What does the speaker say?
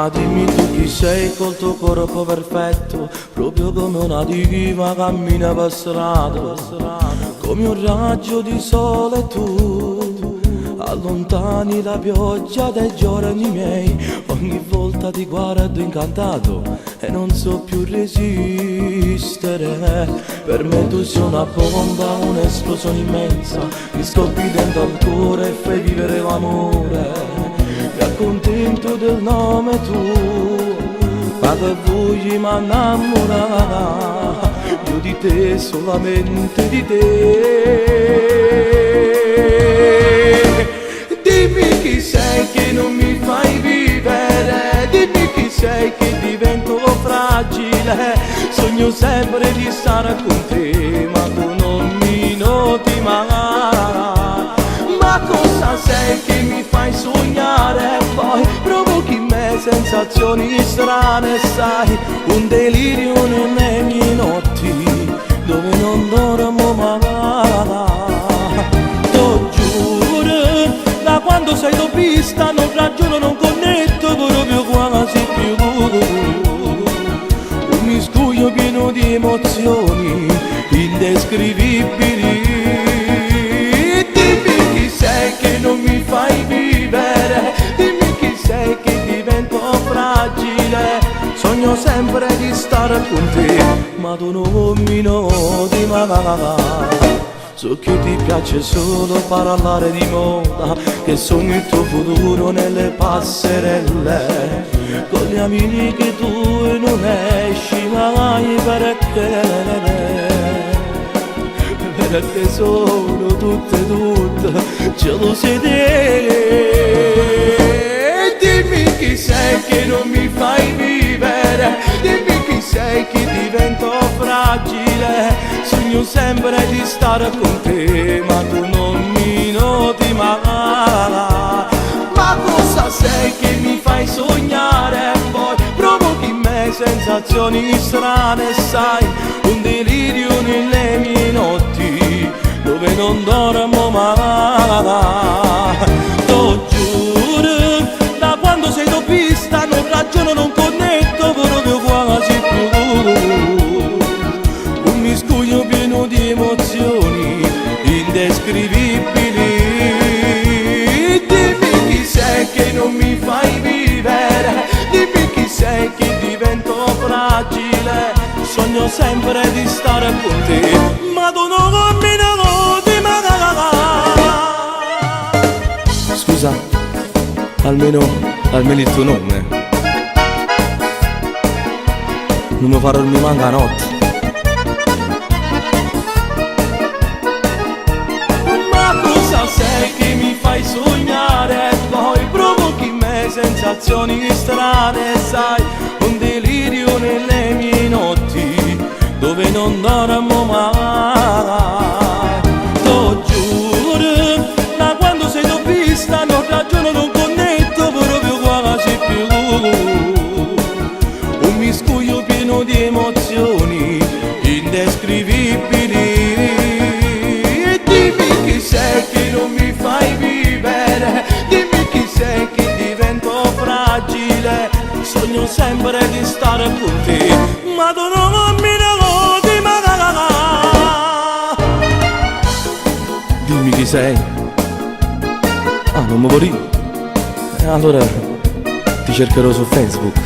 Ma dimmi tu chi sei col tuo corpo perfetto, proprio come una diva cammina per strada, come un raggio di sole tu allontani la pioggia dei giorni miei. Ogni volta ti guardo incantato e non so più resistere. Per me tu sei una bomba, un'esplosione immensa, mi scoppi dentro al cuore e fai vivere l'amore. Mi accontento del nome tuo, ma che voglio mi innamorare io di te, solamente di te. Dimmi chi sei che non mi fai vivere, dimmi chi sei che divento fragile. Sogno sempre di stare con te, ma tu non mi noti mai. Ma cosa sei che mi fai sognare e poi provochi in me sensazioni strane, sai, un delirio nelle mie notti dove non dormo mai. T'ho giuro, da quando sei t'ho vista non ragiono, non connetto proprio quasi più. Un miscuglio pieno di emozioni indescrivibili. Che non mi fai vivere, dimmi chi sei che divento fragile. Sogno sempre di stare con te, ma tu non mi noti mai. So che ti piace solo parlare di moda, che sogni il tuo futuro nelle passerelle con gli amici che tu non esci mai perché sono tutte gelose di te. Dimmi chi sei che non mi fai vivere, dimmi chi sei che divento fragile. Sogno sempre di stare con te, ma tu non mi noti mai. Ma cosa sei che mi fai sognare e poi provochi in me sensazioni strane, sai, un delirio nelle mie notti dove non dormo mai. T'ho giuro, da quando sei t'ho vista non ragiono, non connetto proprio quasi più. Un miscuglio pieno di emozioni indescrivibili. Dimmi chi sei che non mi fai vivere, dimmi chi sei che divento fragile. Sogno sempre di stare con te, ma tu non mi noti mai. Scusa, almeno il tuo nome non mi farò mi manca notte. Ma cosa sei che mi fai sognare e poi provochi in me sensazioni strane, sai, un delirio nelle mie notti dove non dormo mai. T'ho giuro, da quando sei t'ho vista non ragiono, non connetto proprio quasi più. Un miscuglio pieno di emozioni indescrivibili. Dimmi chi sei che non mi fai vivere, dimmi chi sei che divento fragile. Sogno sempre di stare con te, ma tu non mi noti mai. Dimmi chi sei. Ah, non mi vuoi dire? Allora ti cercherò su Facebook.